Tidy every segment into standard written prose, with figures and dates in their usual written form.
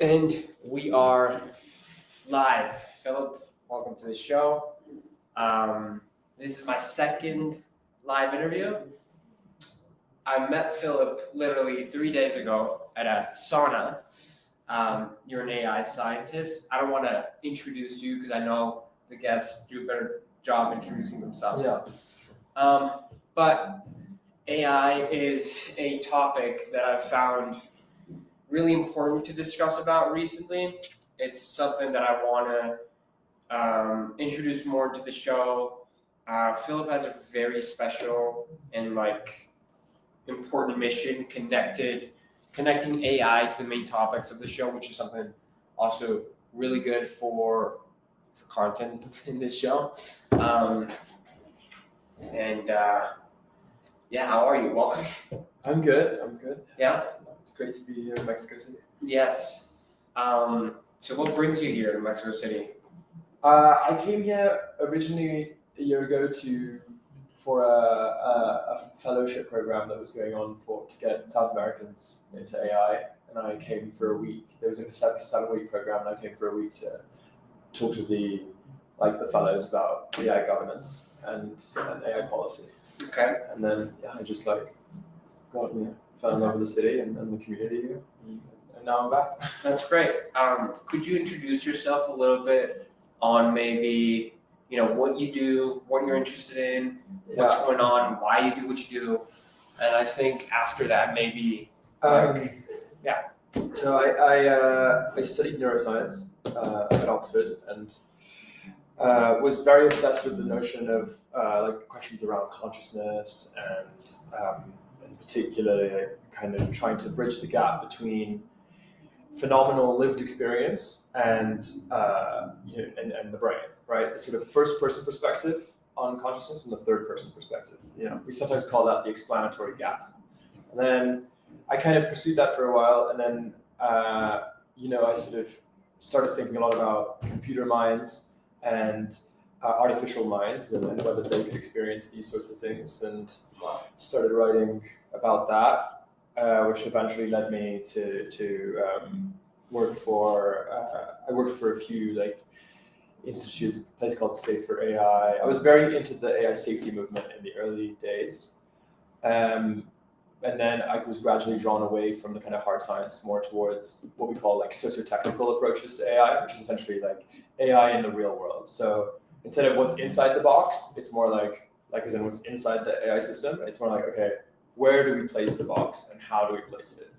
And we are live. Philip, welcome to the show. This is my second live interview. I met Philip literally 3 days ago at a sauna. You're an AI scientist. I don't want to introduce you because I know the guests do a better job introducing themselves. But AI is a topic that I've found really important to discuss about recently. It's something that I want to introduce more into the show. Philip has a very special and important mission connecting AI to the main topics of the show, which is something also really good for content in this show. How are you? Welcome. I'm good. Yeah. It's great to be here in Mexico City. Yes. So what brings you here to Mexico City? I came here originally a year ago for a fellowship program that was going on to get South Americans into AI, and I came for a week. There was a 7-week program, and I came for a week to talk to the fellows about AI governance and AI policy. Okay. And then I just fell in love with the city and the community here, and now I'm back. That's great. Could you introduce yourself a little bit on maybe what you do, what you're interested in, what's going on, why you do what you do, and I think after that maybe. So I studied neuroscience at Oxford and was very obsessed with the notion of questions around consciousness and particularly kind of trying to bridge the gap between phenomenal lived experience and the brain, right? The sort of first-person perspective on consciousness and the third-person perspective. We sometimes call that the explanatory gap. And then I kind of pursued that for a while, and then I sort of started thinking a lot about computer minds and artificial minds and whether they could experience these sorts of things, and started writing about that, which eventually led me to work for. I worked for a few institutes, a place called Safer AI. I was very into the AI safety movement in the early days, and then I was gradually drawn away from the kind of hard science more towards what we call socio-technical approaches to AI, which is essentially AI in the real world. So instead of what's inside the box, it's more like as in what's inside the AI system. It's more okay, where do we place the box and how do we place it?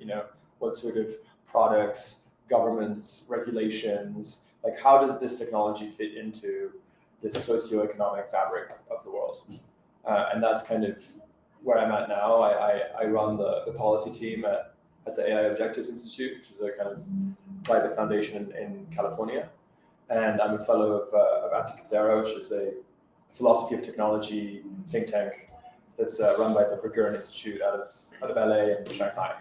What sort of products, governments, regulations, how does this technology fit into the socioeconomic fabric of the world? And that's kind of where I'm at now. I run the policy team at the AI Objectives Institute, which is a kind of private foundation in California. And I'm a fellow of Antikythera, which is a philosophy of technology think tank that's run by the Berggruen Institute out of LA and Shanghai.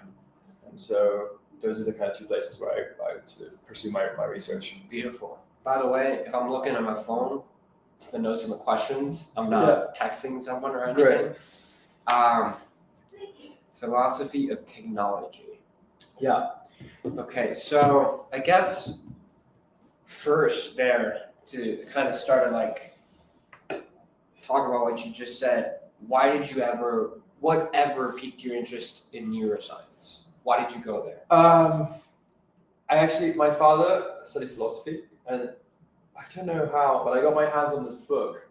And so those are the kind of two places where I sort of pursue my research. Beautiful. By the way, if I'm looking at my phone, it's the notes and the questions. I'm not texting someone or anything. Great. Philosophy of technology. Yeah. Okay, so I guess first there to kind of start talk about what you just said. Whatever piqued your interest in neuroscience? Why did you go there? My father studied philosophy, and I don't know how, but I got my hands on this book.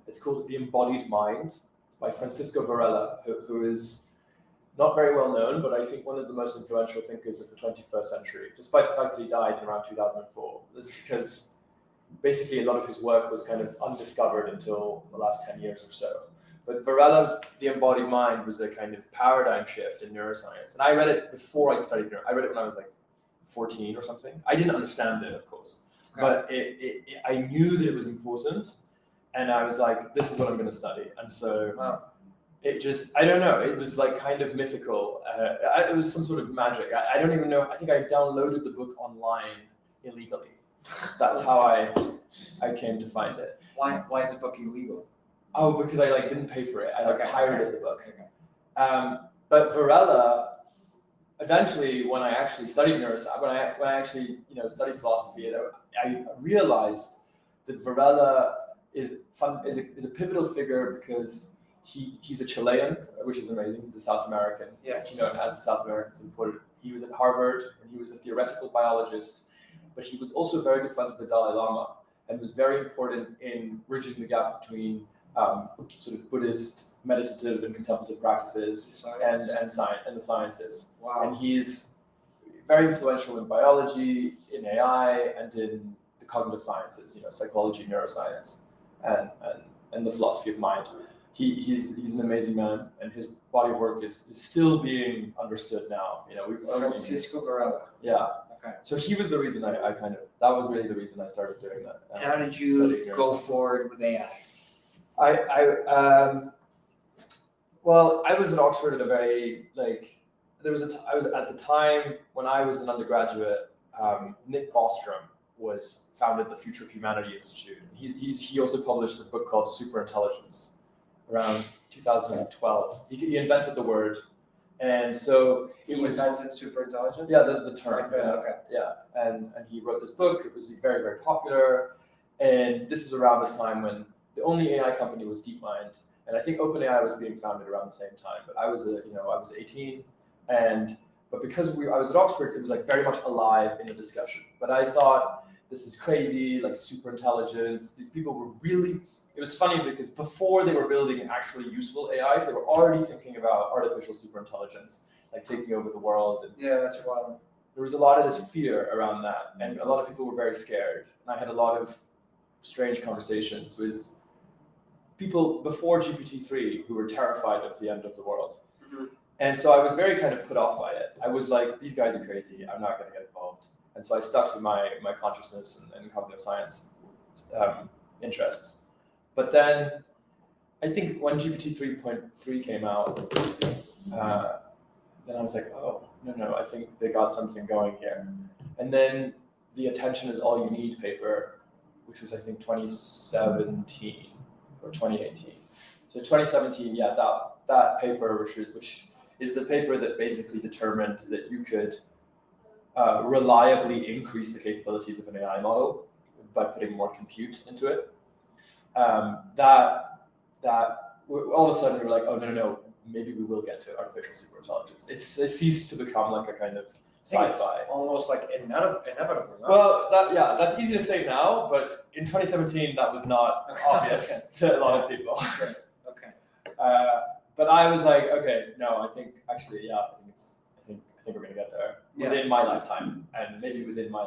It's called The Embodied Mind by Francisco Varela, who is not very well known, but I think one of the most influential thinkers of the 21st century, despite the fact that he died in around 2004. This is because basically a lot of his work was kind of undiscovered until the last 10 years or so. But Varela's The Embodied Mind was a kind of paradigm shift in neuroscience. And I read it before I studied neuroscience. I read it when I was 14 or something. I didn't understand it, of course. Okay. But I knew that it was important. And I was this is what I'm going to study. And so it just, I don't know, it was kind of mythical. It was some sort of magic. I don't even know. I think I downloaded the book online illegally. That's how I came to find it. Why is the book illegal? Oh, because I didn't pay for it. I pirated the book. Okay. But Varela, eventually, when I actually studied neuroscience, when I actually studied philosophy, I realized that Varela is a pivotal figure because he's a Chilean, which is amazing. He's a South American. Yes. As a South American, important. He was at Harvard and he was a theoretical biologist, but he was also very good friends with the Dalai Lama and was very important in bridging the gap between sort of Buddhist meditative and contemplative practices and science and the sciences. Wow. And he's very influential in biology, in AI, and in the cognitive sciences, psychology, neuroscience, and the philosophy of mind. He's an amazing man, and his body of work is still being understood now. Francisco Varela. Yeah. Okay. So he was the reason that was really the reason I started doing that. And how did you go forward with AI? Well, I was at Oxford at a very I was at the time when I was an undergraduate. Nick Bostrom founded the Future of Humanity Institute. He also published a book called Superintelligence around 2012. He invented the word, and so he invented superintelligence. Yeah, the term. Okay. Yeah, and he wrote this book. It was very, very popular, and this was around the time when the only AI company was DeepMind, and I think OpenAI was being founded around the same time. But I was 18, but because I was at Oxford, it was like very much alive in the discussion. But I thought, this is crazy, like superintelligence. These people were really. It was funny because before they were building actually useful AIs, they were already thinking about artificial superintelligence, like taking over the world. And yeah, that's wild. there was a lot of this fear around that, and a lot of people were very scared. And I had a lot of strange conversations with people before GPT-3 who were terrified of the end of the world. Mm-hmm. And so I was very kind of put off by it. I was like, these guys are crazy. I'm not going to get involved. And so I stuck to my consciousness and cognitive science interests. But then I think when GPT 3.3 came out, then I was like, oh, no, I think they got something going here. And then the Attention is All You Need paper, which was I think 2017 or 2018. So 2017, yeah, that paper, which is the paper that basically determined that you could reliably increase the capabilities of an AI model by putting more compute into it. That all of a sudden we were like, oh no, maybe we will get to artificial superintelligence. It ceased to become like a kind of sci-fi, almost like inevitable. No? Well, that's easy to say now, but in 2017 that was not obvious to a lot of people. Okay. But I was like, okay, no, I think actually, I think we're gonna get there within my lifetime, and maybe within my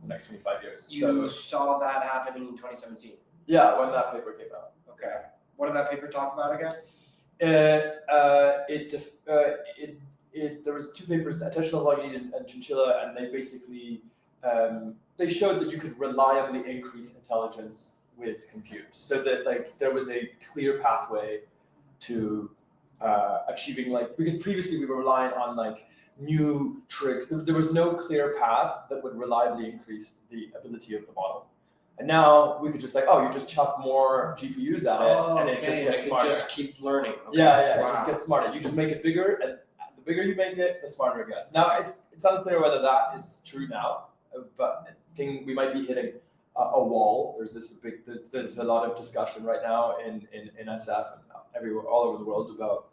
the next 25 years. You saw that happening in 2017. Yeah, when that paper came out. Okay. What did that paper talk about again? There was two papers, Attention is All You Need and Chinchilla, and they basically they showed that you could reliably increase intelligence with compute, so that there was a clear pathway to achieving because previously we were relying on new tricks. There was no clear path that would reliably increase the ability of the model. And now we could just you just chuck more GPUs at it, and it just gets smarter. Just keep learning. Okay. Yeah, it just gets smarter. You just make it bigger, and the bigger you make it, the smarter it gets. Now it's unclear whether that is true now, but I think we might be hitting a wall. There's a lot of discussion right now in SF and everywhere, all over the world, about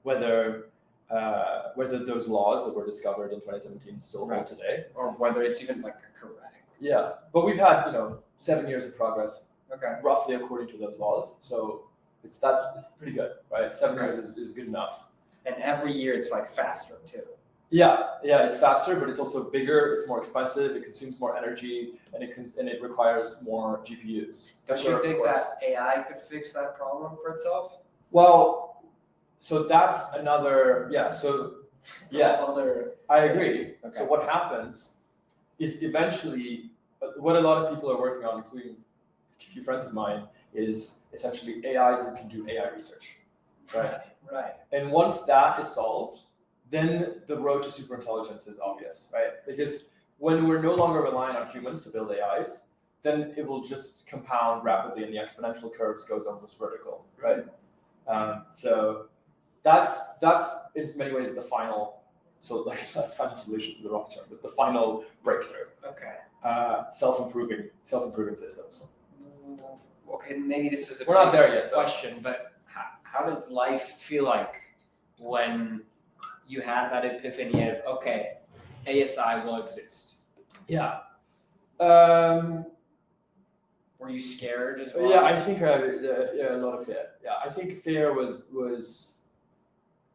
whether those laws that were discovered in 2017 still hold today, or whether it's even correct. Yeah, but we've had 7 years of progress, roughly according to those laws. So it's pretty good, right? 7 years is good enough. And every year it's faster too. Yeah, it's faster, but it's also bigger. It's more expensive. It consumes more energy, and it requires more GPUs. Don't you think that AI could fix that problem for itself? Well, so that's another. Yeah. So yes, I agree. Okay. So what happens is eventually what a lot of people are working on, including a few friends of mine, is essentially AIs that can do AI research, right? Right. And once that is solved, then the road to superintelligence is obvious, right? Because when we're no longer relying on humans to build AIs, then it will just compound rapidly, and the exponential curves goes almost vertical, right? So that's in many ways the final so like final solution is the wrong term, but the final breakthrough. Okay. Self-improving systems. Okay, maybe this is a We're not there yet, though. question, but how did life feel like when you had that epiphany of, okay, ASI will exist? Yeah. Were you scared as well? Yeah, I think a lot of fear. Yeah, I think fear was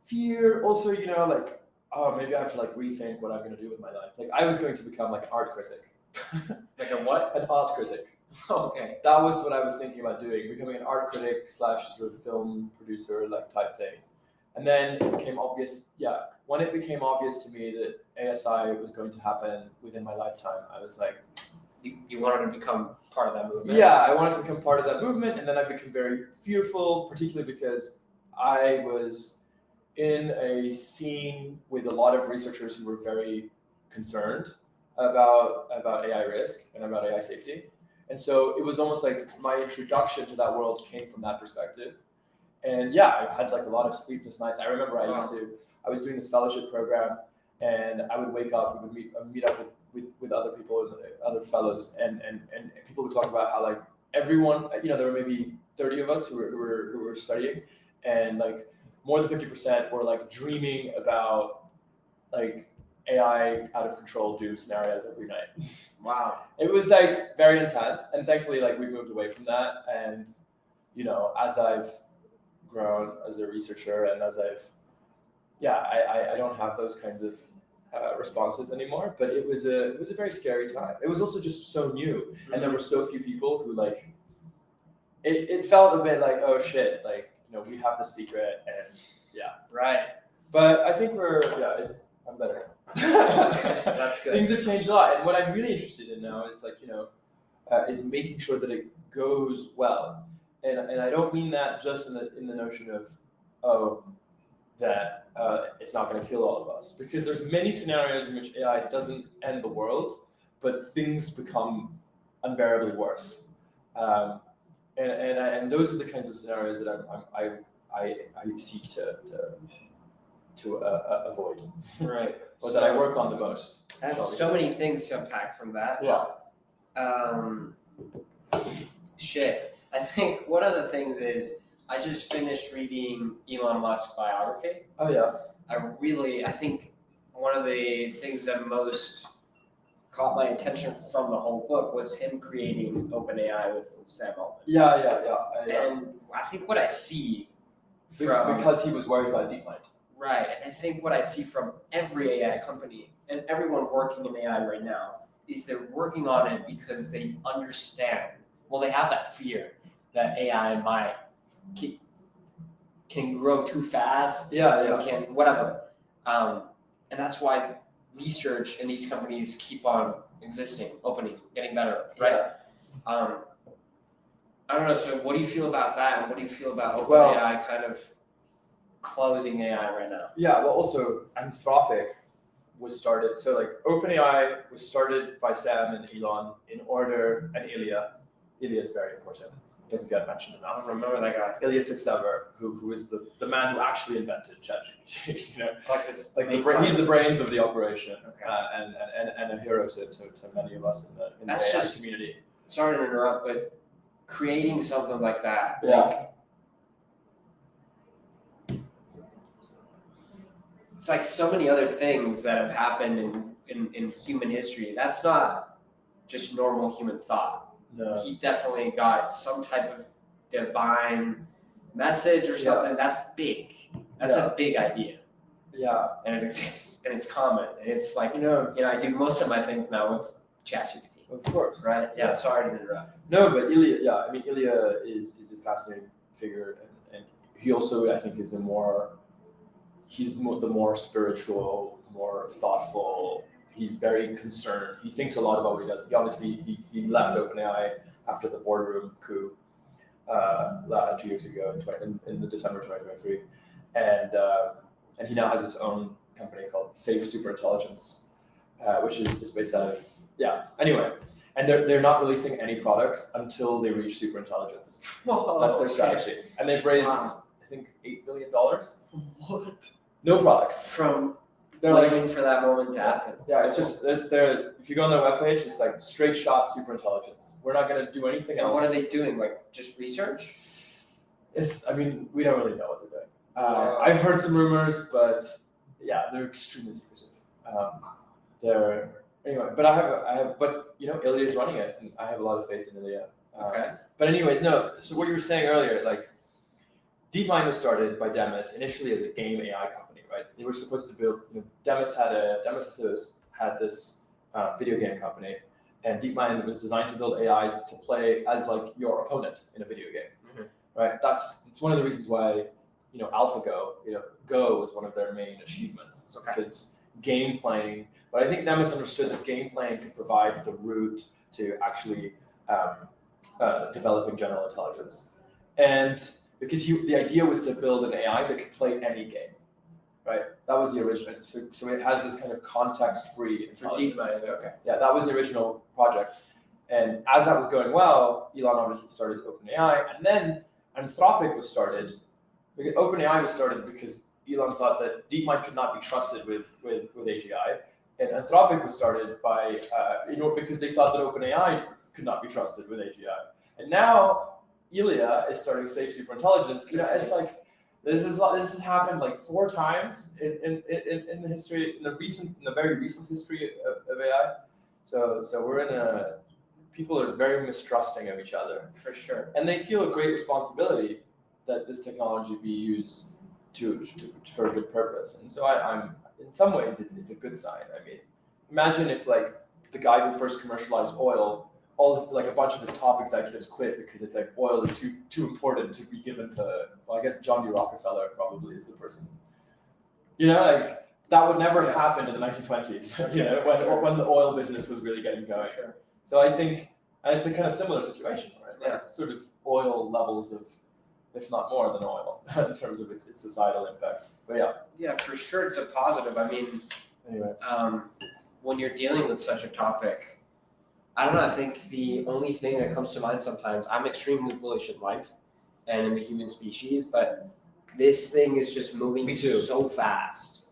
fear. Also, like, oh, maybe I have to like rethink what I'm going to do with my life. Like, I was going to become like an art critic. Like a what? An art critic. Okay. That was what I was thinking about doing, becoming an art critic / sort of film producer like type thing. And then it became obvious. Yeah, when it became obvious to me that ASI was going to happen within my lifetime, I was like, You wanted to become part of that movement? yeah, I wanted to become part of that movement, and then I became very fearful, particularly because I was in a scene with a lot of researchers who were very concerned about AI risk and about AI safety. And so it was almost like my introduction to that world came from that perspective. And yeah, I had like a lot of sleepless nights. I remember I was doing this fellowship program, and I would wake up, we would meet up with other people, other fellows, and people would talk about how like everyone, there were maybe 30 of us who were studying, and like more than 50% were like dreaming about like AI out of control doom scenarios every night. Wow. It was like very intense, and thankfully like we moved away from that. And as I've grown as a researcher, and as I don't have those kinds of responses anymore, but it was a very scary time. It was also just so new, and there were so few people who like it felt a bit like, oh shit, like we have the secret, and yeah, right. But I think I'm better now. That's good. Things have changed a lot, and what I'm really interested in now is like is making sure that it goes well, and I don't mean that just in the notion of that it's not going to kill all of us, because there's many scenarios in which AI doesn't end the world, but things become unbearably worse, and those are the kinds of scenarios that I seek to avoid, right, or that I work on the most. I have so many things to unpack from that. Yeah. Shit. I think one of the things is I just finished reading Elon Musk's biography. Oh yeah. I think one of the things that most caught my attention from the whole book was him creating OpenAI with Sam Altman. Yeah. And I think what I see from because he was worried about DeepMind. Right, and I think what I see from every AI company and everyone working in AI right now is they're working on it because they understand. Well, they have that fear that AI can grow too fast. Can whatever, and that's why research in these companies keep on existing, opening, getting better. Right. Yeah. I don't know. So, what do you feel about that, and what do you feel about OpenAI kind of closing AI right now? Yeah. Well, also Anthropic was started. So, like OpenAI was started by Sam and Elon and Ilya. Ilya is very important. Doesn't get mentioned enough. I don't remember that guy. Ilya Sutskever, who is the man who actually invented ChatGPT. He's the brains of the operation, and a hero to many of us in the AI community. Sorry to interrupt, but creating something like that, it's like so many other things that have happened in human history. That's not just normal human thought. No. He definitely got some type of divine message or something. That's big. That's a big idea. Yeah. And it exists, and it's common. And it's like, I do most of my things now with ChatGPT. Of course. Right? Yeah, sorry to interrupt. No, but Ilya, Ilya is a fascinating figure, and he also, I think, is the more spiritual, more thoughtful. He's very concerned. He thinks a lot about what he does. He obviously he left OpenAI after the boardroom coup 2 years ago in the December 2023, and he now has his own company called Safe Superintelligence, which is based out of Anyway, and they're not releasing any products until they reach superintelligence. Whoa, that's their strategy, and they've raised I think $8 billion. What? No products From they're like, waiting for that moment to happen. yeah, it's there. If you go on their webpage, it's like straight shot superintelligence. We're not going to do anything And else. what are they doing? Like just research? I mean, we don't really know what they're doing. I've heard some rumors, but yeah, they're extremely secretive. Anyway, but but Ilya is running it, and I have a lot of faith in Ilya. Okay. But anyway, no. So what you were saying earlier, like DeepMind was started by Demis initially as a game AI company, right? They were supposed to build. Demis had this video game company, and DeepMind was designed to build AIs to play as like your opponent in a video game, right? It's one of the reasons why AlphaGo, Go was one of their main achievements, because game playing. But I think Demis understood that game playing could provide the route to actually developing general intelligence, and because the idea was to build an AI that could play any game, right? That was the original. So it has this kind of context-free intelligence. Okay. Yeah, that was the original project. And as that was going well, Elon obviously started OpenAI, and then Anthropic was started. OpenAI was started because Elon thought that DeepMind could not be trusted with AGI, and Anthropic was started by because they thought that OpenAI could not be trusted with AGI. And now Ilya is starting safe superintelligence. It's like this has happened like 4 times in the history, in the very recent history of AI. So we're people are very mistrusting of each other, For sure. and they feel a great responsibility that this technology be used for a good purpose. And so I'm in some ways it's a good sign. I mean, imagine if like the guy who first commercialized oil, a bunch of his top executives quit because it's like oil is too important to be given to. Well, I guess John D. Rockefeller probably is the person. Like that would never have happened in the 1920s. When the oil business was really getting going. For sure. So I think it's a kind of similar situation, right? Like it's sort of oil levels of, if not more than oil, in terms of its societal impact. But yeah. Yeah, for sure, it's a positive. I mean, Anyway. When you're dealing with such a topic, I don't know. I think the only thing that comes to mind sometimes, I'm extremely bullish in life and in the human species, but this thing is just moving so fast,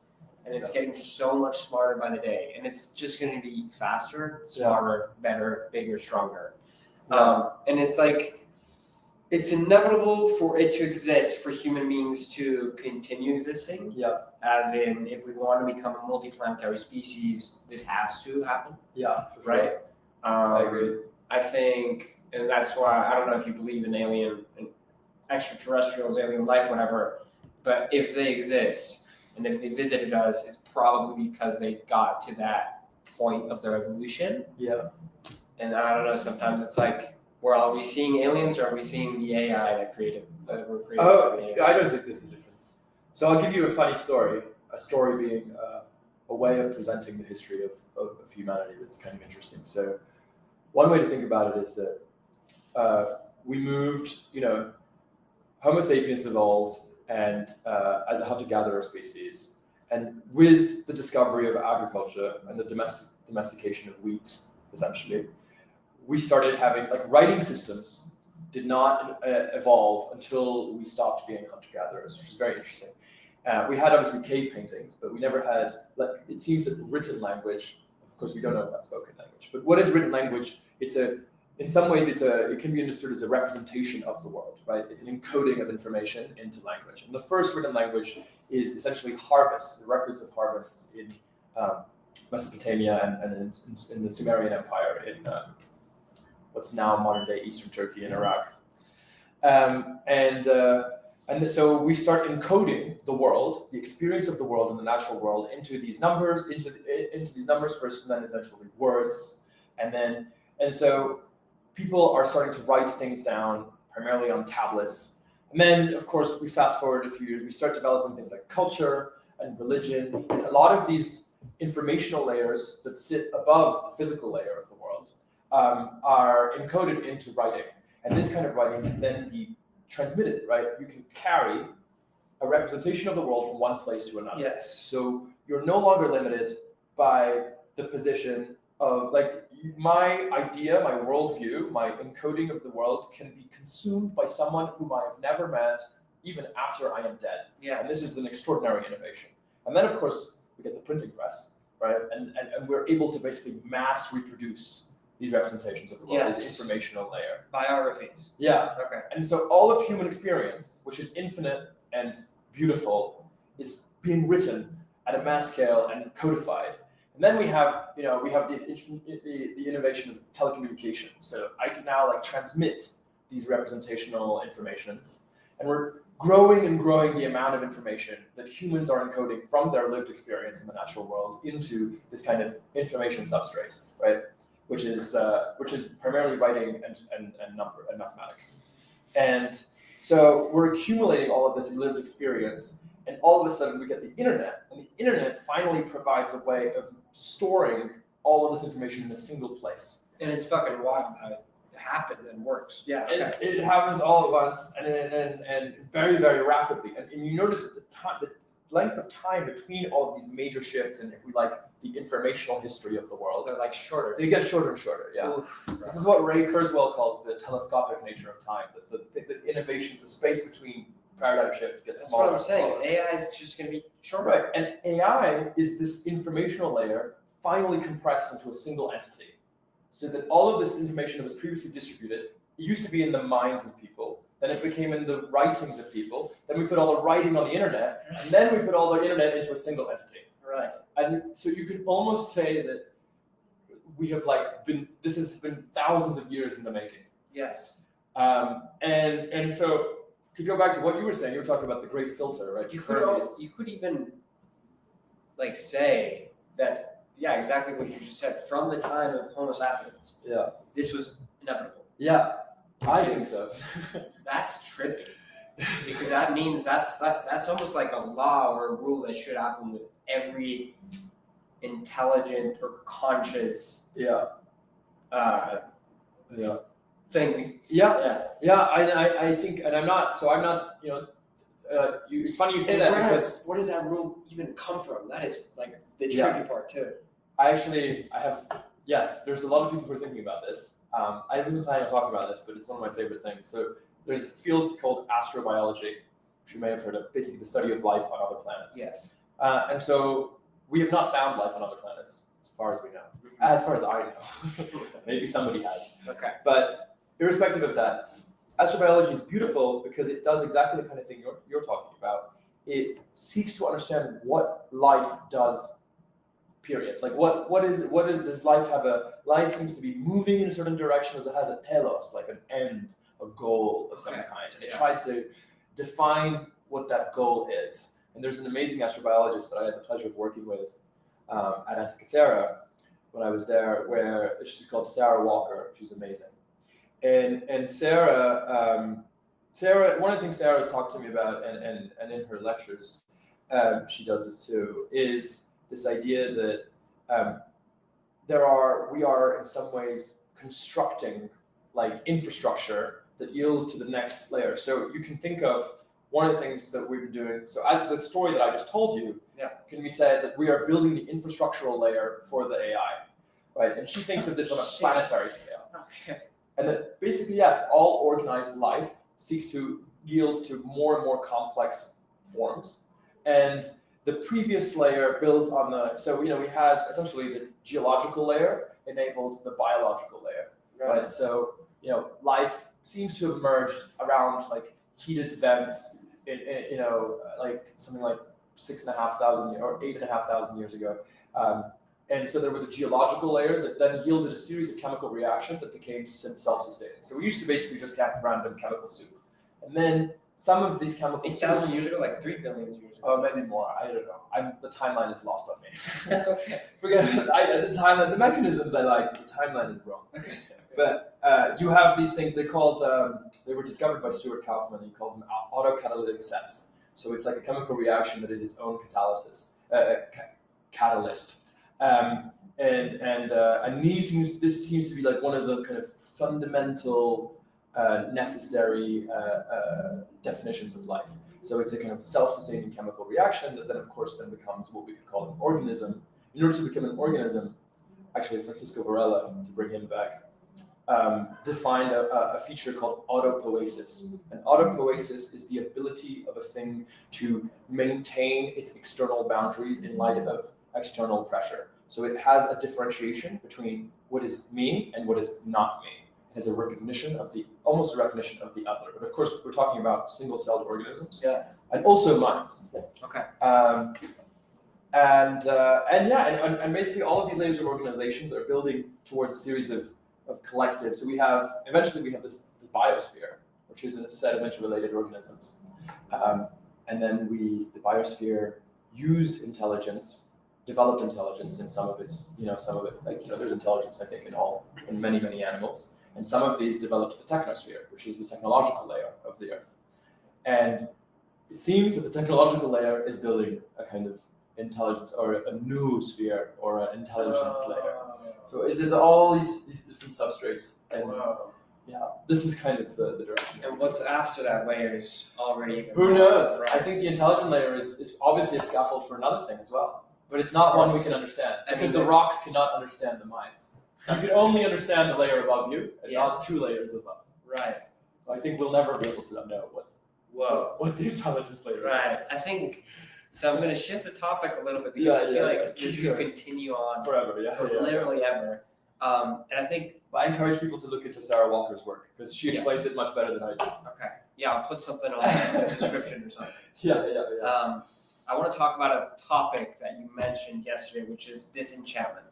and it's getting so much smarter by the day, and it's just going to be faster, smarter, better, bigger, stronger. And it's like, it's inevitable for it to exist for human beings to continue existing. Yeah. As in, if we want to become a multiplanetary species, this has to happen. Yeah. For sure. Right. I agree. I think, and that's why I don't know if you believe in alien and extraterrestrials, alien life, whatever. But if they exist and if they visited us, it's probably because they got to that point of their evolution. Yeah. And I don't know. Sometimes it's like, well, are we seeing aliens or are we seeing the AI that were created? I don't think there's a difference. So I'll give you a funny story. A story being a way of presenting the history of humanity that's kind of interesting. So one way to think about it is that we moved, Homo sapiens evolved and as a hunter-gatherer species, and with the discovery of agriculture and the domestication of wheat, essentially, we started having, writing systems did not evolve until we stopped being hunter-gatherers, which is very interesting. We had obviously cave paintings, but we never had, it seems that written language, of course we don't know about spoken language, but what is written language? In some ways it can be understood as a representation of the world, right? It's an encoding of information into language. And the first written language is essentially harvests, the records of harvests in Mesopotamia and in the Sumerian Empire in what's now modern-day Eastern Turkey and Iraq. And so we start encoding the world, the experience of the world and the natural world into these numbers, into these numbers first, and then eventually words. And so people are starting to write things down primarily on tablets. And then, of course, we fast forward a few years, we start developing things like culture and religion. And a lot of these informational layers that sit above the physical layer of the world are encoded into writing. And this kind of writing can then be transmitted, right? You can carry a representation of the world from one place to another. Yes. So you're no longer limited by the position of, my idea, my worldview, my encoding of the world can be consumed by someone whom I have never met, even after I am dead. Yes. And this is an extraordinary innovation. And then, of course, we get the printing press, right? And we're able to basically mass reproduce these representations of the world, this informational layer. Biographies. Yeah. Okay. And so all of human experience, which is infinite and beautiful, is being written at a mass scale and codified. And then we have the innovation of telecommunication. So I can now like transmit these representational informations, and we're growing and growing the amount of information that humans are encoding from their lived experience in the natural world into this kind of information substrate, right? Which is primarily writing and mathematics. And so we're accumulating all of this lived experience, and all of a sudden we get the internet, and the internet finally provides a way of storing all of this information in a single place. And it's fucking wild how it happens and works. Yeah. Okay. It happens all at once and very, very rapidly. And you notice that the length of time between all of these major shifts, and if we like the informational history of the world, They're like shorter. they get shorter and shorter. Yeah. Oof, This is what Ray Kurzweil calls the telescopic nature of time. The innovations, the space between paradigm shifts gets That's smaller. what I'm saying. and smaller. AI is just going to be shorter. Right. And AI is this informational layer finally compressed into a single entity. So that all of this information that was previously distributed, it used to be in the minds of people, then it became in the writings of people, then we put all the writing on the internet, and then we put all the internet into a single entity. Right. And so you could almost say that we have this has been thousands of years in the making. Yes. And so to go back to what you were saying, you were talking about the great filter, right? You could even like say that, yeah, exactly what you just said. From the time of Homo sapiens, Yeah. this was inevitable. Yeah, I think so. That's trippy, because that means that's almost like a law or a rule that should happen with every intelligent or conscious Yeah. thing. Yeah. I think, and I'm not. It's funny you say that because where does that rule even come from? That is like the tricky Yeah. part too. Yes, there's a lot of people who are thinking about this. I wasn't planning on talking about this, but it's one of my favorite things. So there's a field called astrobiology, which you may have heard of, basically the study of life on other planets. Yes. And so we have not found life on other planets, as far as we know. As far as I know. Maybe somebody has. Okay. But irrespective of that, astrobiology is beautiful because it does exactly the kind of thing you're talking about. It seeks to understand what life does, period. Like does life have life seems to be moving in a certain direction as it has a telos, like an end, a goal of some kind. And it tries to define what that goal is. And there's an amazing astrobiologist that I had the pleasure of working with at Antikythera when I was there, where she's called Sarah Walker. She's amazing. And Sarah, one of the things Sarah talked to me about, and in her lectures, she does this too, is this idea that we are in some ways constructing like infrastructure that yields to the next layer. So you can think of one of the things that we've been doing. So as the story that I just told you, can be said that we are building the infrastructural layer for the AI, right? And she thinks of this on a planetary scale. Okay. And that basically, yes, all organized life seeks to yield to more and more complex forms. And the previous layer builds on we had essentially the geological layer enabled the biological layer, right? So, life seems to have emerged around like heated vents like something like 6,500 or 8,500 years ago. And so there was a geological layer that then yielded a series of chemical reactions that became self-sustaining. So we used to basically just have random chemical soup. And then some of these chemical 8,000 years ago, like 3 billion years ago. Oh, maybe more. I don't know. The timeline is lost on me. Okay. Forget the timeline. The mechanisms I like. The timeline is wrong. Okay. But you have these things. They're called. They were discovered by Stuart Kauffman. He called them autocatalytic sets. So it's like a chemical reaction that is its own catalyst. And this seems to be like one of the kind of fundamental necessary definitions of life. So it's a kind of self-sustaining chemical reaction that then, of course, then becomes what we could call an organism. In order to become an organism, actually, Francisco Varela, to bring him back, defined a feature called autopoiesis. And autopoiesis is the ability of a thing to maintain its external boundaries in light of external pressure. So it has a differentiation between what is me and what is not me. It has a recognition of almost a recognition of the other. But of course, we're talking about single-celled organisms. Yeah. And also minds. Okay. And basically all of these layers of organizations are building towards a series of collectives. So eventually we have the biosphere, which is a set of interrelated organisms. And then the biosphere used intelligence, developed intelligence in some of it, there's intelligence, I think, in many, many animals. And some of these developed the technosphere, which is the technological layer of the Earth. And it seems that the technological layer is building a kind of intelligence or a noosphere or an intelligence layer. So there's all these different substrates. And this is kind of the direction. And what's after that layer is already even Who knows? Right. I think the intelligent layer is obviously a scaffold for another thing as well. But it's not one we can understand. Because the rocks cannot understand the minds. You can only understand the layer above you and not 2 layers above. Right. So I think we'll never be able to know what the intelligence layer is. Right. I think so. I'm going to shift the topic a little bit because I feel like this could continue on forever. Literally ever. And I think I encourage people to look into Sarah Walker's work because she explains it much better than I do. Okay. Yeah, I'll put something on the description or something. Yeah. I want to talk about a topic that you mentioned yesterday, which is disenchantment.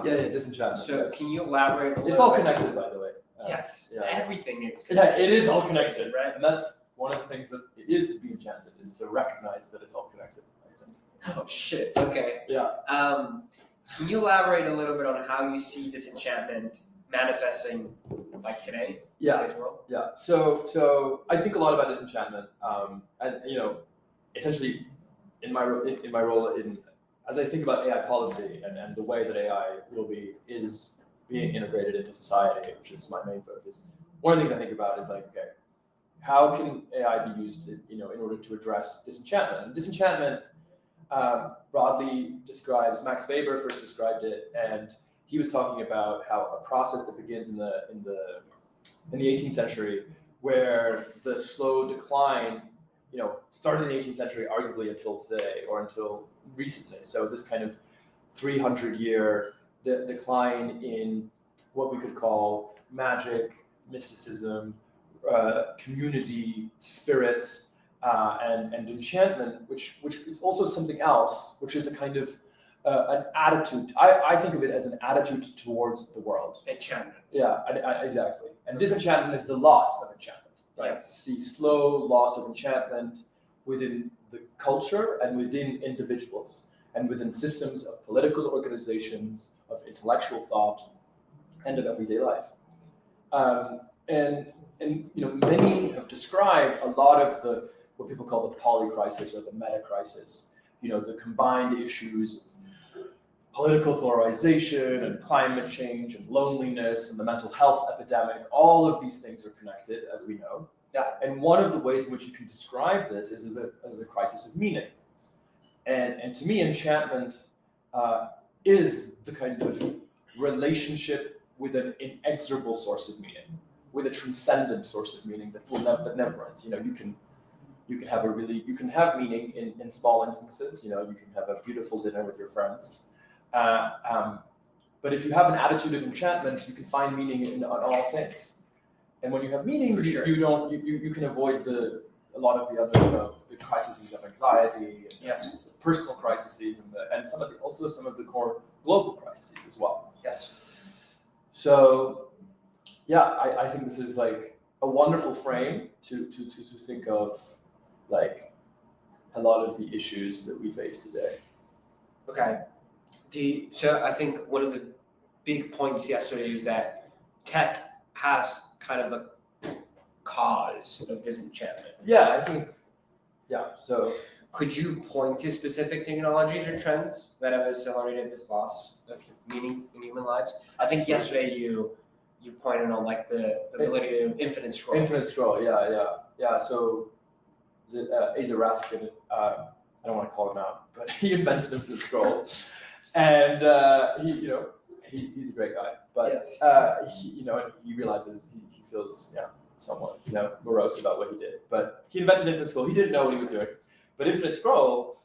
Disenchantment. So can you elaborate? It's all connected, by the way. Yes. Everything is connected. Yeah, it is all connected, right? And that's one of the things that it is to be enchanted, is to recognize that it's all connected, I think. Oh shit. Okay. Yeah. Can you elaborate a little bit on how you see disenchantment manifesting like today? Yeah. As well? Yeah. So I think a lot about disenchantment. And essentially in my role as I think about AI policy and the way that AI is being integrated into society, which is my main focus. One of the things I think about is like, okay, how can AI be used in order to address disenchantment? And disenchantment broadly describes, Max Weber first described it, and he was talking about how a process that begins in the 18th century, where the slow decline, started in the 18th century, arguably until today or until recently. So this kind of 300-year decline in what we could call magic, mysticism, community, spirit, and enchantment, which is also something else, which is a kind of an attitude. I think of it as an attitude towards the world. Enchantment. Yeah, exactly. And disenchantment is the loss of enchantment. Right? Yes. It's the slow loss of enchantment within the culture and within individuals and within systems of political organizations, of intellectual thought, and of everyday life. And many have described a lot of what people call the poly crisis or the meta crisis. The combined issues of political polarization and climate change and loneliness and the mental health epidemic. All of these things are connected, as we know. Yeah. And one of the ways in which you can describe this is as a crisis of meaning. And to me, enchantment is the kind of relationship with an inexorable source of meaning, with a transcendent source of meaning that never ends. You can have meaning in small instances. You can have a beautiful dinner with your friends. But if you have an attitude of enchantment, you can find meaning on all things. And when you have meaning, you can avoid a lot of the other the crises of anxiety, and personal crises, and some of the core global crises as well. Yes. So, I think this is like a wonderful frame to think of like a lot of the issues that we face today. Okay. So I think one of the big points yesterday is that tech has kind of a cause of disenchantment. Yeah, I think. Yeah. So could you point to specific technologies or trends that have accelerated this loss of meaning in human lives? I think yesterday you pointed on like the ability to infinite scroll. Infinite scroll. Yeah. So Asa Raskin, I don't want to call him out, but he invented infinite scroll, and he's a great guy, but Yes. he realizes he feels somewhat morose about what he did. But he invented infinite scroll. He didn't know what he was doing, but infinite scroll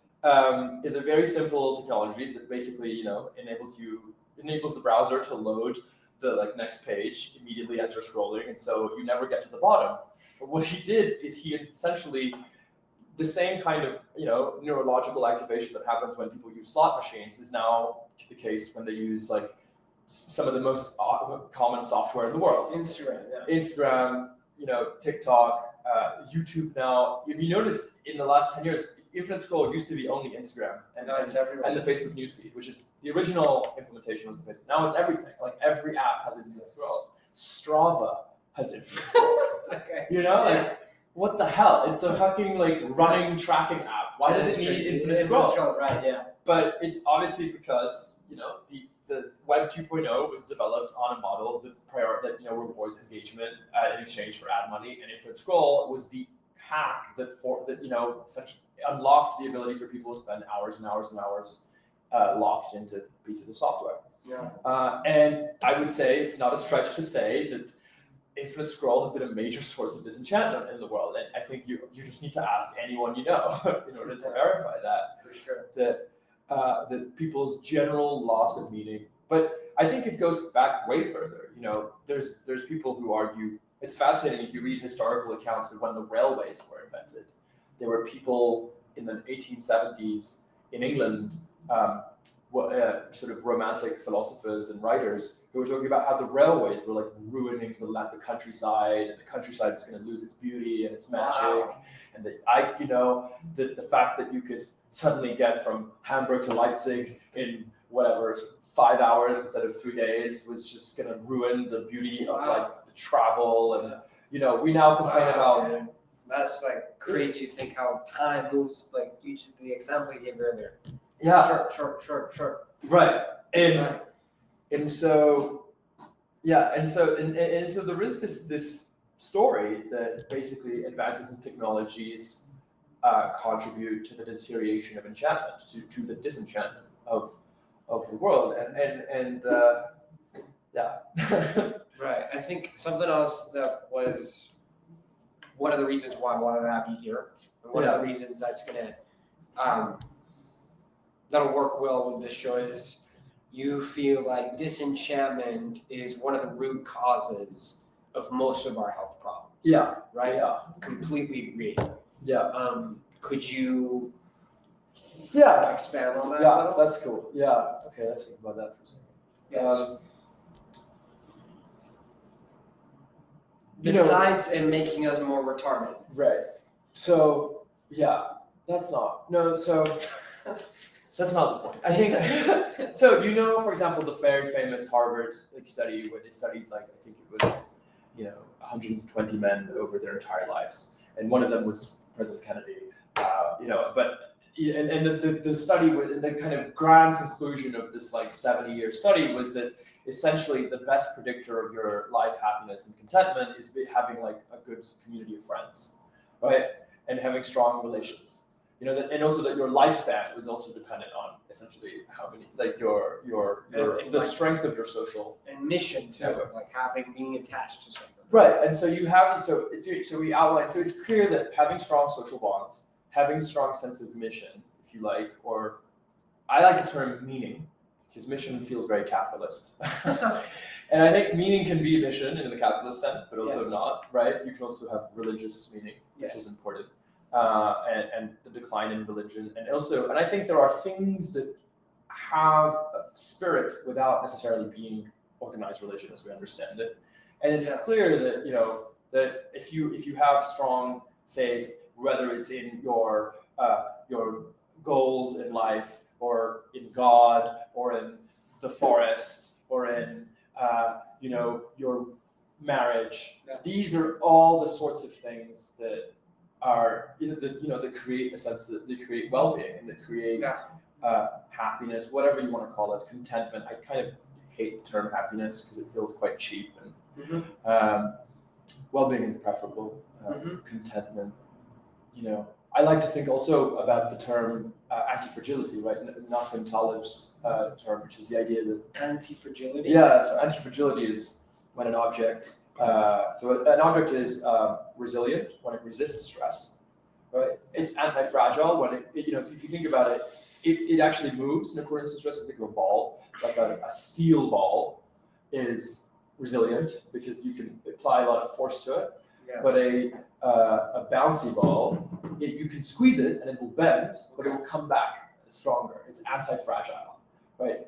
is a very simple technology that basically enables the browser to load the next page immediately as you're scrolling, and so you never get to the bottom. But what he did is he essentially the same kind of neurological activation that happens when people use slot machines is now the case when they use like some of the most common software in the world. Instagram, TikTok, YouTube now. If you notice in the last 10 years, infinite scroll used to be only Instagram and the Facebook newsfeed, which is the original implementation was the Facebook. Now it's everything. Like every app has infinite scroll. Strava has infinite scroll. Okay. What the hell? It's a fucking running tracking app. Why does it need infinite scroll? Right, yeah. But it's obviously because the Web 2.0 was developed on a model that rewards engagement in exchange for ad money, and infinite scroll was the hack that essentially unlocked the ability for people to spend hours and hours and hours locked into pieces of software. Yeah. And I would say it's not a stretch to say that infinite scroll has been a major source of disenchantment in the world, and I think you just need to ask anyone in order to verify that. For sure. That people's general loss of meaning. But I think it goes back way further. There's people who argue it's fascinating if you read historical accounts of when the railways were invented. There were people in the 1870s in England, sort of romantic philosophers and writers who were talking about how the railways were ruining the countryside, and the countryside was going to lose its beauty and its magic. Wow. And the fact that you could suddenly get from Hamburg to Leipzig in 5 hours instead of 3 days was just going to ruin the beauty of the travel. And we now complain about. Man. That's crazy to think how time moves. The example you gave earlier. Yeah. Short. Right. And so there is this story that basically advances in technologies contribute to the deterioration of enchantment, to the disenchantment of the world, and Right. I think something else that was one of the reasons why I wanted to have you here, and one of the reasons that's gonna that'll work well with this show is you feel like disenchantment is one of the root causes of most of our health problems. Yeah. Right? Yeah. Completely agree. Yeah. Could you expand on that? Yeah, that's cool. Yeah. Okay, let's think about that for a second. Yes. Besides and making us more retarded. Right. So that's not the point. I think so. For example, the very famous Harvard study where they studied I think it was 120 men over their entire lives, and one of them was President Kennedy. The study, the kind of grand conclusion of this 70-year study was that essentially the best predictor of your life happiness and contentment is having a good community of friends, right, and having strong relations. And also that your lifespan was also dependent on essentially how many the strength of your social and mission too, being attached to something. Right, and so you have we outlined. So it's clear that having strong social bonds, having a strong sense of mission, if you like, or I like the term meaning, because mission feels very capitalist. And I think meaning can be mission in the capitalist sense, but also not, right? You can also have religious meaning, which is important, and the decline in religion, and I think there are things that have a spirit without necessarily being organized religion as we understand it. And it's clear that that if you have strong faith, whether it's in your goals in life, or in God, or in the forest, or in your marriage, these are all the sorts of things that are that create a sense that they create well-being and that create happiness, whatever you want to call it, contentment. I kind of hate the term happiness because it feels quite cheap, and well-being is preferable. Contentment, I like to think also about the term anti-fragility, right? Nassim Taleb's term, which is the idea that Anti-fragility? yeah, so anti-fragility is when an object, so an object is resilient when it resists stress, right? It's anti-fragile when it you know, if you think about it, it actually moves in accordance to stress. Think of a ball, like a steel ball is resilient because you can apply a lot of force to it. Yes. But a bouncy ball, you can squeeze it and it will bend, but it will come back stronger. It's anti-fragile, right?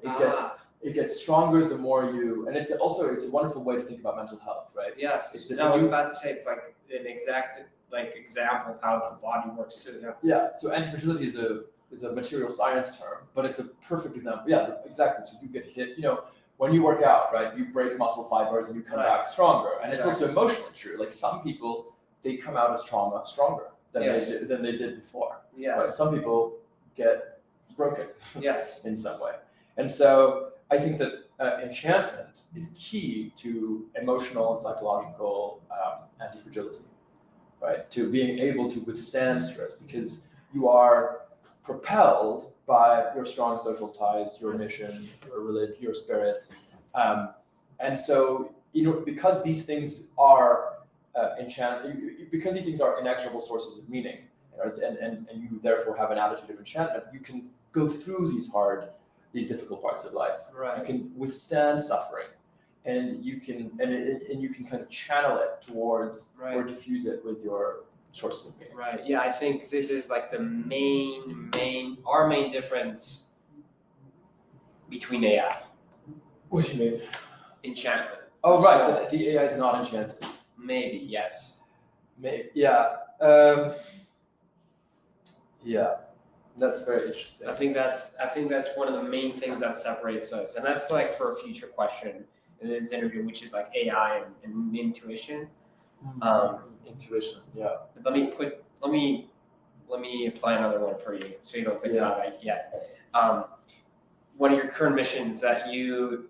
It gets stronger the more you, and it's a wonderful way to think about mental health, right? Yes. I was about to say it's like an exact example of how the body works too. Yeah. Yeah. So anti-fragility is a material science term, but it's a perfect example. Yeah, exactly. So you get hit, you know, when you work out, right? You break muscle fibers and you come back stronger. And it's also emotionally true. Like some people, they come out of trauma stronger than they did before. Yes. Right? Some people get broken. Yes. In some way. And so I think that enchantment is key to emotional and psychological anti-fragility, right? To being able to withstand stress because you are propelled by your strong social ties, your mission, your religion, your spirit, and so you know because these things are because these things are inexorable sources of meaning, and you therefore have an attitude of enchantment. You can go through these difficult parts of life. Right. You can withstand suffering, and you can kind of channel it towards or diffuse it with your sources of meaning. Right. Yeah, I think this is like the our main difference between AI. What do you mean? Enchantment. Oh, right. The AI is not enchanted. Maybe, yes. Maybe, yeah. Yeah. That's very interesting. I think that's one of the main things that separates us, and that's like for a future question in this interview, which is like AI and intuition. Intuition, yeah. Let me apply another one for you, so you don't think about it yet. One of your current missions that you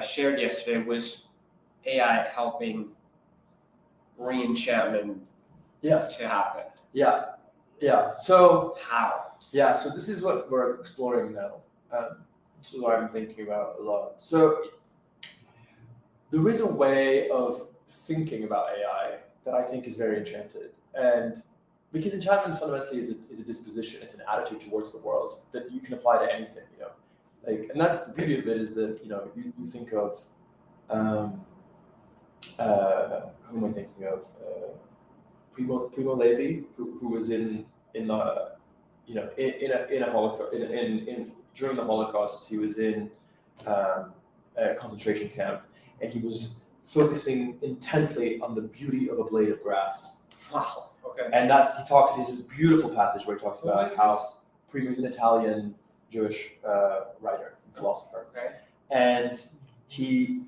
shared yesterday was AI helping re-enchantment to happen. Yeah. So how? Yeah. So this is what we're exploring now. This is what I'm thinking about a lot. So there is a way of thinking about AI that I think is very enchanted, and because enchantment fundamentally is a disposition, it's an attitude towards the world that you can apply to anything, you know, like, and that's the beauty of it is that you know you think of who am I thinking of? Primo Levi, who was in the you know in a Holocaust in during the Holocaust, he was in a concentration camp, and he was focusing intently on the beauty of a blade of grass. Wow. Okay. And there's this beautiful passage where he talks about how Primo is an Italian Jewish writer and philosopher. Okay. And he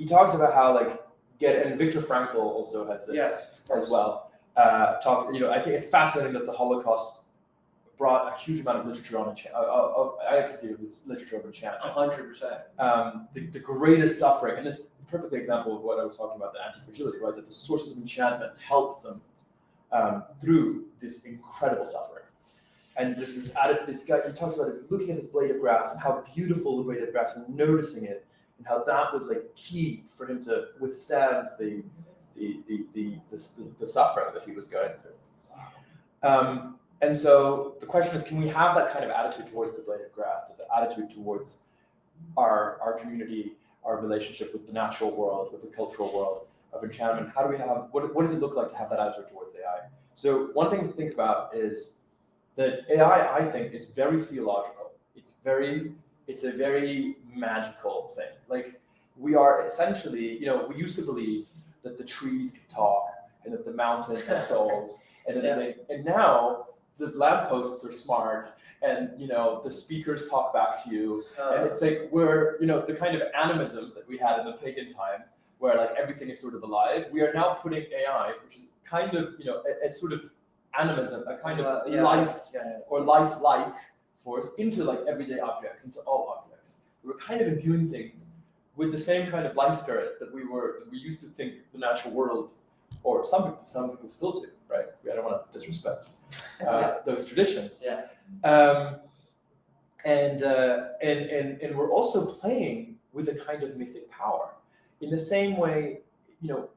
talks about how and Viktor Frankl also has this as well. I think it's fascinating that the Holocaust brought a huge amount of literature on enchantment. I consider it was literature of enchantment. 100%. The greatest suffering, and this is a perfect example of what I was talking about, the anti-fragility, right? That the sources of enchantment helped them through this incredible suffering. And there's this guy, he talks about looking at this blade of grass and how beautiful the blade of grass and noticing it, and how that was key for him to withstand the suffering that he was going through. And so the question is, can we have that kind of attitude towards the blade of grass, the attitude towards our community, our relationship with the natural world, with the cultural world of enchantment? How do we have, what does it look like to have that attitude towards AI? So one thing to think about is that AI, I think, is very theological. It's a very magical thing. We are essentially, we used to believe that the trees could talk and that the mountains have souls and and now the lampposts are smart and the speakers talk back to you, and it's we're the kind of animism that we had in the pagan time where everything is sort of alive. We are now putting AI, which is kind of a sort of animism, a kind of life or life-like force into everyday objects, into all objects. We're kind of imbuing things with the same kind of life spirit that we used to think the natural world or some people still do, right? I don't want to disrespect those traditions. Yeah. And we're also playing with a kind of mythic power. In the same way,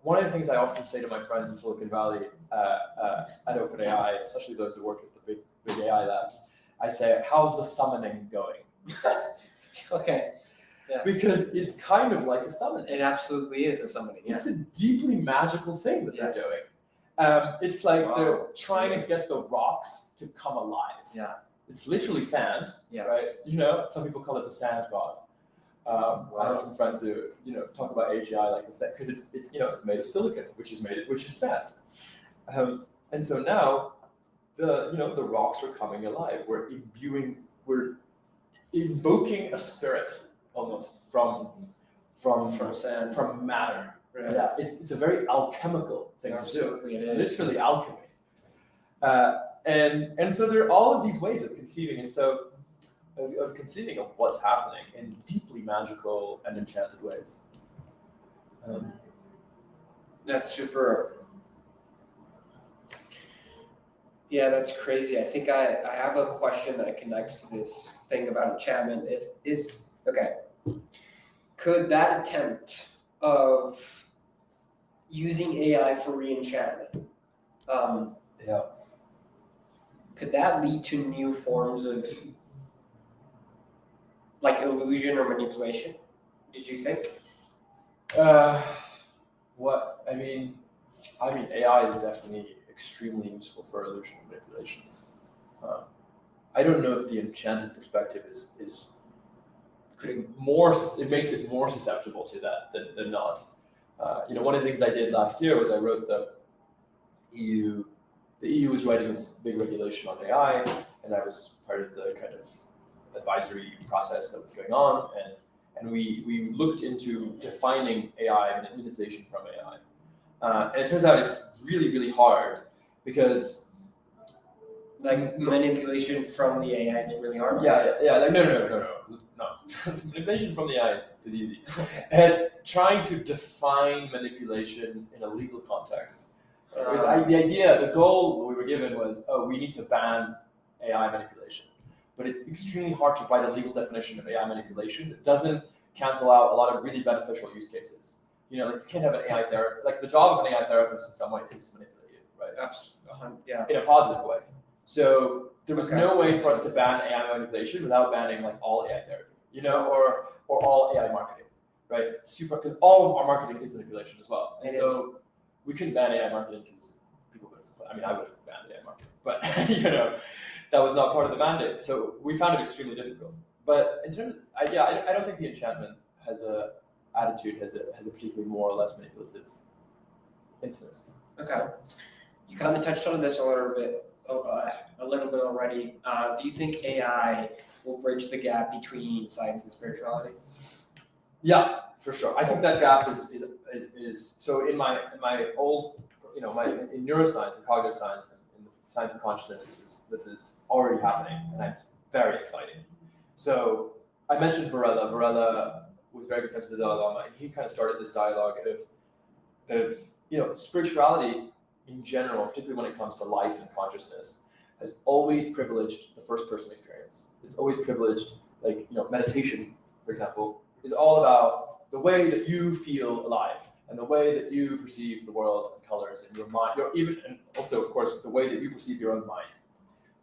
one of the things I often say to my friends in Silicon Valley at OpenAI, especially those who work at the big AI labs, I say, how's the summoning going? Okay. Yeah. Because it's kind of like a summoning. It absolutely is a summoning. Yeah. It's a deeply magical thing that Yes. they're doing. It's like Wow. they're trying to get the rocks to come alive. Yeah. It's literally sand, Yes. right? Some people call it the sand god. I have some friends who talk about AGI like this because it's made of silicon, which is sand. And so now the rocks are coming alive. We're invoking a spirit almost from sand, from matter. Right. Yeah, it's a very alchemical thing Absolutely, to do. it It's is. literally alchemy. And so there are all of these ways of conceiving, and so of conceiving of what's happening in deeply magical and enchanted ways. That's super. Yeah, that's crazy. I think I have a question that connects to this thing about enchantment. Could that attempt of using AI for re-enchantment, Yeah. could that lead to new forms of like illusion or manipulation? Did you think? What I mean, AI is definitely extremely useful for illusion and manipulation. I don't know if the enchanted perspective is it makes it more susceptible to that than not. One of the things I did last year was I wrote the EU was writing this big regulation on AI, and I was part of the kind of advisory process that was going on, and we looked into defining AI and manipulation from AI. And it turns out it's really, really hard because Like manipulation from the AI is really hard. yeah. Like no. Manipulation from the AI is easy. It's trying to define manipulation in a legal context. The goal we were given was, we need to ban AI manipulation. But it's extremely hard to write a legal definition of AI manipulation that doesn't cancel out a lot of really beneficial use cases. You can't have an AI therapist. Like the job of an AI therapist in some way is to manipulate you, right? Yeah. In a positive way. So there was Okay. no way for us to ban AI manipulation without banning like all AI therapy, or all AI marketing, right? Because all of our marketing is manipulation as well. And so we couldn't ban AI marketing because people would have complained. I mean, I would have banned AI marketing, but that was not part of the mandate. So we found it extremely difficult. But in terms of, I don't think the enchantment has a particularly more or less manipulative instance. Okay. You kind of touched on this a little bit already. Do you think AI will bridge the gap between science and spirituality? Yeah, for sure. I think that gap is so in my old in neuroscience and cognitive science and in the science of consciousness, this is already happening, and it's very exciting. So I mentioned Varela. Varela was very good friends with the Dalai Lama, and he kind of started this dialogue of spirituality in general, particularly when it comes to life and consciousness, has always privileged the first person experience. It's always privileged, meditation, for example, is all about the way that you feel alive and the way that you perceive the world and colors in your mind, and also, of course, the way that you perceive your own mind,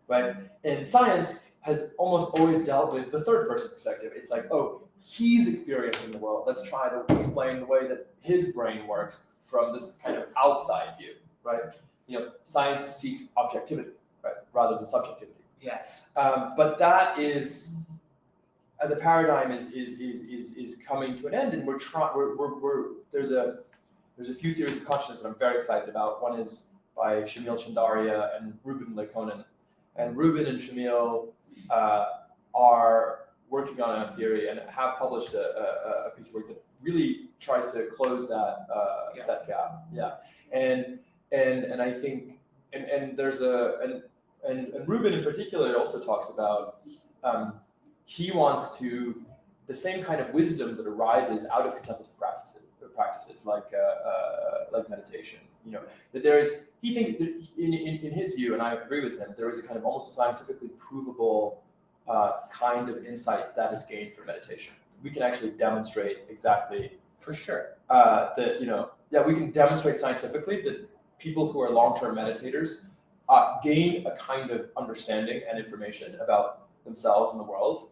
right? And science has almost always dealt with the third person perspective. It's like, he's experiencing the world. Let's try to explain the way that his brain works from this kind of outside view, right? Science seeks objectivity, right, rather than subjectivity. Yes. But that is, as a paradigm, is coming to an end, and there's a few theories of consciousness that I'm very excited about. One is by Shamil Chandaria and Ruben Lekonen, and Ruben and Shamil are working on a theory and have published a piece of work that really tries to close that gap. Yeah, and I think there's and Ruben in particular also talks about he wants to the same kind of wisdom that arises out of contemplative practices like meditation, that there is. He thinks in his view, and I agree with him. There is a kind of almost scientifically provable kind of insight that is gained from meditation. We can actually demonstrate exactly For sure. that we can demonstrate scientifically that people who are long-term meditators gain a kind of understanding and information about themselves and the world,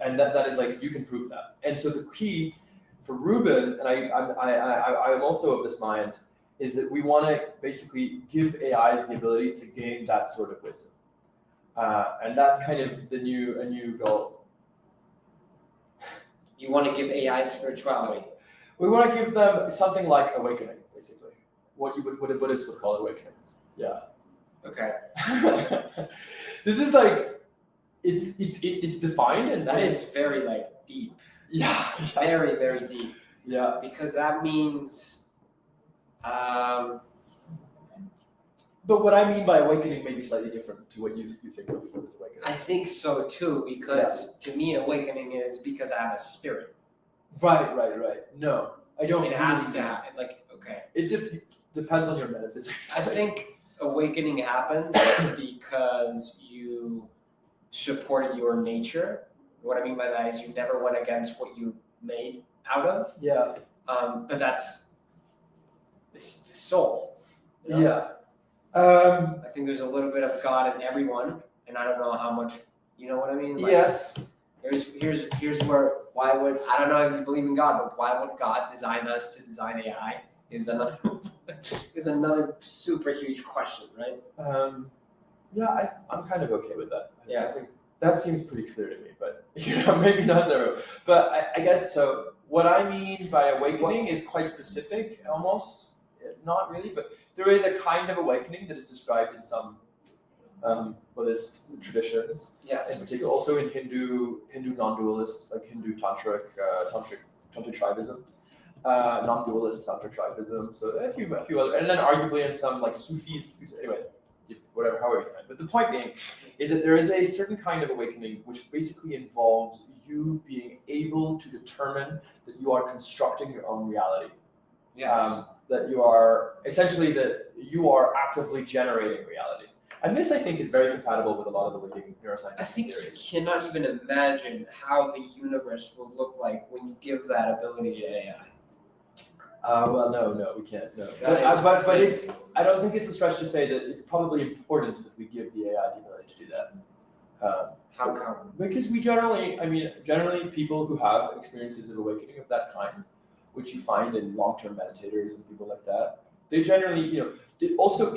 and that is like you can prove that. And so the key for Ruben, and I'm also of this mind, is that we want to basically give AIs the ability to gain that sort of wisdom, and that's kind of a new goal. You want to give AI spirituality. We want to give them something like awakening, basically. What a Buddhist would call awakening. Yeah. Okay. This is like it's defined, and That is very deep. yeah. Very, very deep. Yeah. Because that means But what I mean by awakening may be slightly different to what you think of as awakening. I think so too, because to me awakening is because I have a spirit. Right. No, I don't. It has to happen. Okay. It depends on your metaphysics. I think awakening happens because you supported your nature. What I mean by that is you never went against what you made out of. Yeah. But that's the soul. Yeah. I think there's a little bit of God in everyone, and I don't know how much. You know what I mean? Yes. Here's where I don't know if you believe in God, but why would God design us to design AI? Is another super huge question, right? Yeah, I'm kind of okay with that. Yeah. I think that seems pretty clear to me, but maybe not to. But I guess so. What I mean by awakening is quite specific, almost. Not really, but there is a kind of awakening that is described in some Buddhist traditions. Yes. In particular, also in Hindu non-dualist, like Hindu tantric tribalism, non-dualist tantric tribalism. So a few other, and then arguably in some Sufis. Anyway, whatever, however you find. But the point being is that there is a certain kind of awakening which basically involves you being able to determine that you are constructing your own reality. Yes. That you are actively generating reality. And this, I think, is very compatible with a lot of the leading neuroscience I think theories. you cannot even imagine how the universe will look like when you give that ability to AI. Well, no, we can't. No, but it's. I don't think it's a stretch to say that it's probably important that we give the AI the ability to do that. How come? Because generally people who have experiences of awakening of that kind, which you find in long-term meditators and people like that, they generally, it also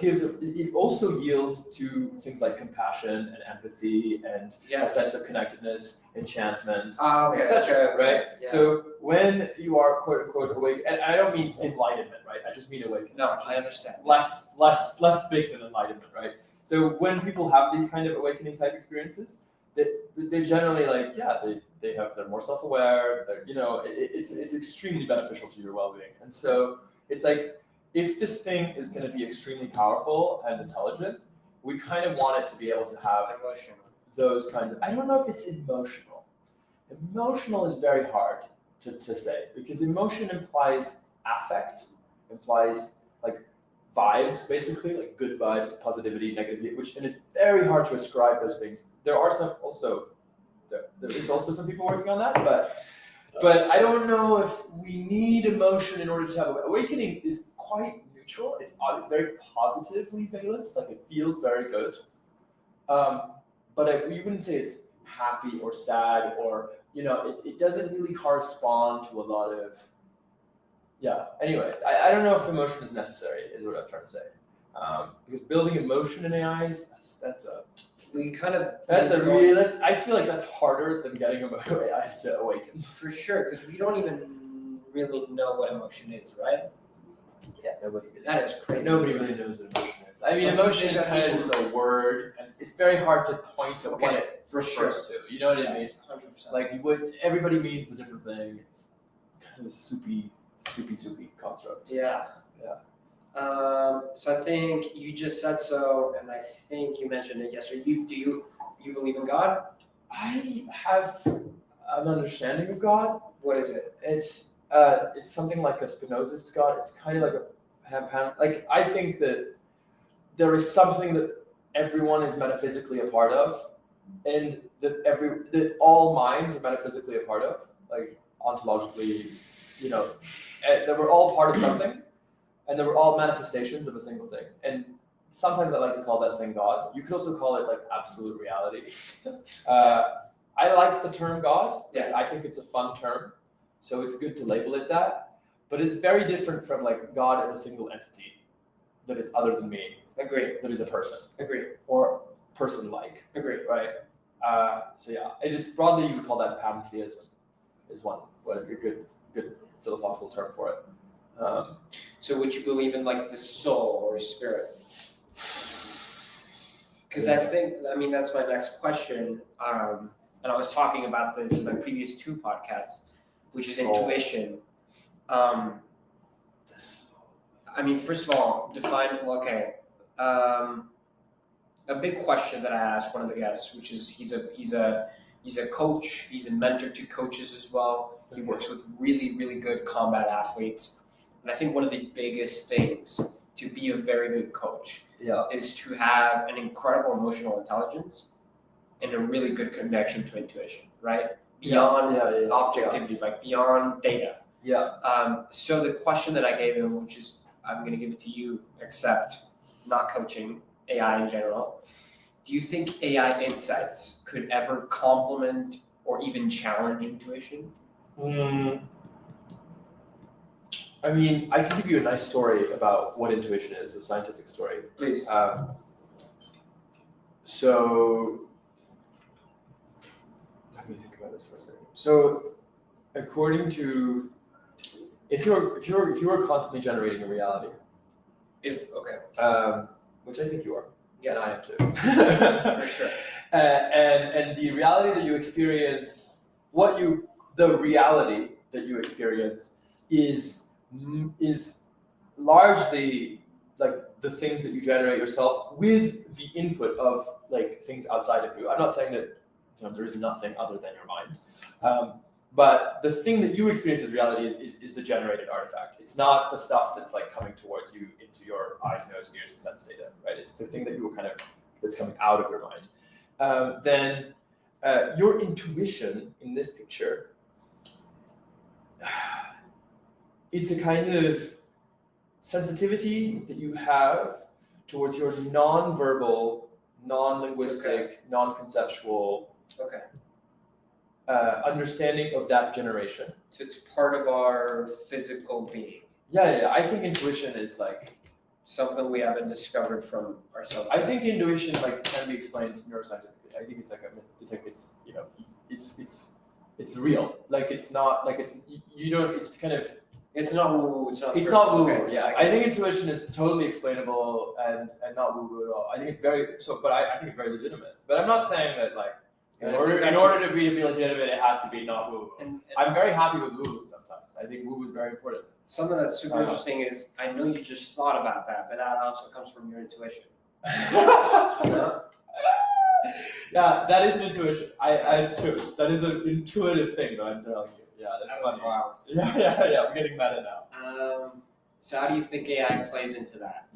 yields to things like compassion and empathy and a sense of connectedness, enchantment, etc. Right? Yeah. So when you are quote unquote awake, and I don't mean enlightenment, right? I just mean awakening. No, I understand. Less big than enlightenment, right? So when people have these kind of awakening type experiences, they generally they're more self-aware. It's extremely beneficial to your well-being, and so it's like if this thing is going to be extremely powerful and intelligent, we kind of want it to be able to have those kinds of. I don't know if it's emotional. Emotional is very hard to say because emotion implies affect, implies vibes, basically, like good vibes, positivity, negativity, and it's very hard to ascribe those things. There is also some people working on that, but I don't know if we need emotion in order to have awakening. Is quite neutral. It's very positively valenced, it feels very good. But we wouldn't say it's happy or sad or it doesn't really correspond to a lot of. Yeah. Anyway, I don't know if emotion is necessary, is what I'm trying to say. Because building emotion in AIs, I feel like that's harder than getting AIs to awaken. For sure, because we don't even really know what emotion is, right? Yeah, nobody really. That is crazy. Nobody really knows what emotion is. I mean, emotion is kind of just a word, and it's very hard to point to what it refers to. You know what I mean? 100%. Everybody means a different thing. It's kind of soupy construct. Yeah. So I think you just said so, and I think you mentioned it yesterday. Do you believe in God? I have an understanding of God. What is it? It's something like a Spinozist God. It's kind of like like I think that there is something that everyone is metaphysically a part of, and that all minds are metaphysically a part of, like ontologically, you know, and that we're all part of something, and that we're all manifestations of a single thing. And sometimes I like to call that thing God. You could also call it like absolute reality. I like the term God. Yeah. I think it's a fun term, so it's good to label it that. But it's very different from like God as a single entity that is other than me. Agree. That is a person. Agree. Or person-like. Agree. Right. So yeah, it is broadly you would call that pantheism, is one a good philosophical term for it. So would you believe in like the soul or spirit? Because I mean that's my next question. And I was talking about this in my previous 2 podcasts, which is intuition. I mean, first of all, define. Okay. A big question that I asked one of the guests, which is he's a coach. He's a mentor to coaches as well. He works with really good combat athletes, and I think one of the biggest things to be a very good coach is to have an incredible emotional intelligence and a really good connection to intuition, right? Beyond objectivity, like beyond data. Yeah. So the question that I gave him, which is I'm going to give it to you, except not coaching, AI in general. Do you think AI insights could ever complement or even challenge intuition? I mean, I can give you a nice story about what intuition is, a scientific story. Please. So let me think about this for a second. So, according to, if you're constantly generating a reality, which I think you are, yes, and I am too, for sure, and the reality that you experience, the reality that you experience is largely like the things that you generate yourself with the input of like things outside of you. I'm not saying that there is nothing other than your mind, but the thing that you experience as reality is the generated artifact. It's not the stuff that's like coming towards you into your eyes, nose, ears, and sense data, right? It's the thing that you that's coming out of your mind. Then your intuition in this picture, it's a kind of sensitivity that you have towards your non-verbal, non-linguistic, non-conceptual understanding of that generation. So it's part of our physical being. Yeah. I think intuition is like something we haven't discovered from ourselves. I think intuition can be explained neuroscientifically. I think it's real. Like it's not like you don't. It's kind of. It's not woo-woo. It's not woo-woo. Okay. Yeah, I think intuition is totally explainable and not woo-woo at all. I think it's very but I think it's very legitimate. But I'm not saying that like in order to be legitimate, it has to be not woo-woo. And I'm very happy with woo-woo sometimes. I think woo-woo is very important. Something that's super interesting is I know you just thought about that, but that also comes from your intuition. Yeah, that is an intuition. It's true. That is an intuitive thing that I'm telling you. Yeah, that's funny. Wow. Yeah. We're getting meta now. So how do you think AI plays into that?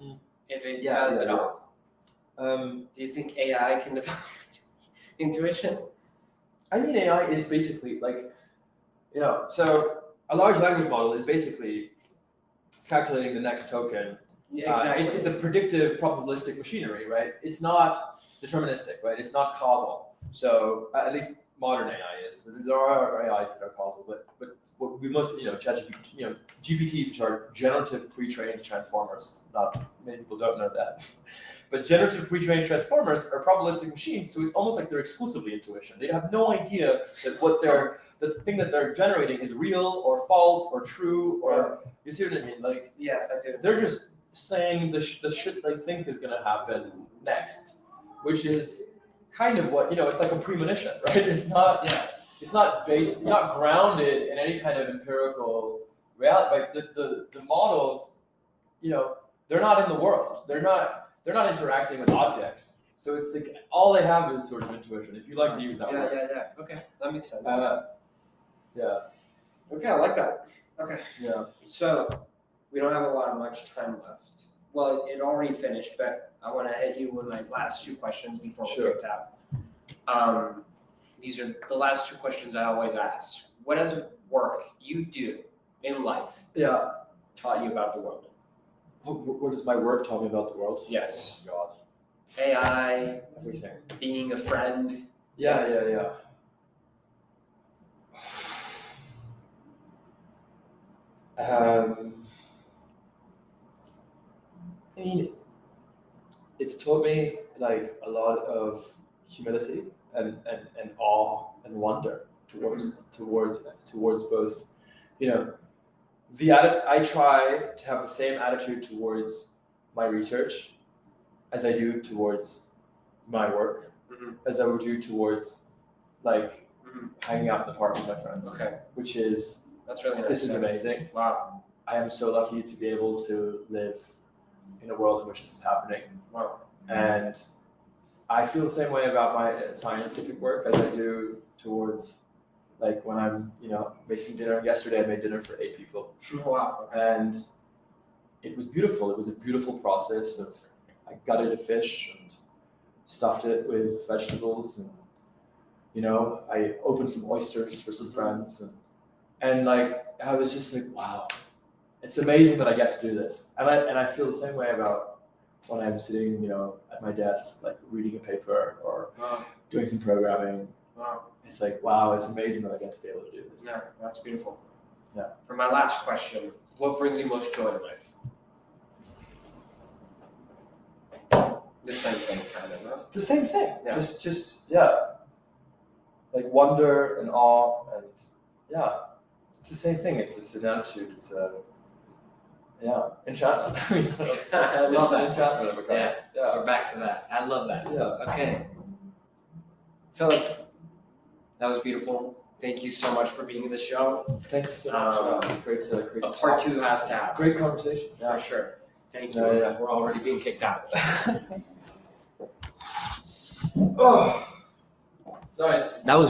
If it does at all? Do you think AI can develop intuition? I mean, AI is basically like, so a large language model is basically calculating the next token. Yeah, exactly. It's a predictive probabilistic machinery, right? It's not deterministic, right? It's not causal. So at least modern AI is. There are AIs that are causal, but what we mostly, ChatGPT, GPTs, which are generative pre-trained transformers. Not many people don't know that, but generative pre-trained transformers are probabilistic machines. So it's almost like they're exclusively intuition. They have no idea that that the thing that they're generating is real or false or true or you see what I mean? Like yes, I do. They're just saying the shit they think is going to happen next, which is kind of what it's like a premonition, right? It's not. Yes. It's not based. It's not grounded in any kind of empirical reality. Like the models, they're not in the world. They're not interacting with objects. So it's like all they have is sort of intuition. If you like to use that word. Yeah. Okay, that makes sense. Yeah. Okay, I like that. Okay. Yeah. So, we don't have much time left. Well, it already finished, but I want to hit you with my last two questions before we're kicked out. These are the last two questions I always ask. What does work you do in life taught you about the world? What does my work tell me about the world? Yes. Oh, God. AI, Everything. being a friend. Yeah. I mean, it's taught me like a lot of humility and awe and wonder towards both, you know, I try to have the same attitude towards my research as I do towards my work, as I would do towards like hanging out in the park with my friends. Okay. Which is, that's really nice. This is amazing. Wow. I am so lucky to be able to live in a world in which this is happening. Wow. And I feel the same way about my scientific work as I do towards like when I'm, making dinner. Yesterday I made dinner for 8 people. Wow. And it was beautiful. It was a beautiful process of, I gutted a fish and stuffed it with vegetables, and I opened some oysters for some friends, and like I was just like, wow, it's amazing that I get to do this. And I feel the same way about when I'm sitting, at my desk, like reading a paper or doing some programming. Wow. It's like, wow, it's amazing that I get to be able to do this. Yeah, that's beautiful. Yeah. For my last question, what brings you most joy in life? The same thing, kind of, no? The same thing. Yeah. Just like wonder and awe, and it's the same thing. It's an attitude. It's a enchantment. I love that. Enchantment of a kind. Yeah. We're back to that. I love that. Yeah. Okay. Philip, that was beautiful. Thank you so much for being in the show. Thank you so much. Great A part 2 has to happen. Great conversation. For sure. Thank you. Yeah. We're already being kicked out. Oh, nice. That was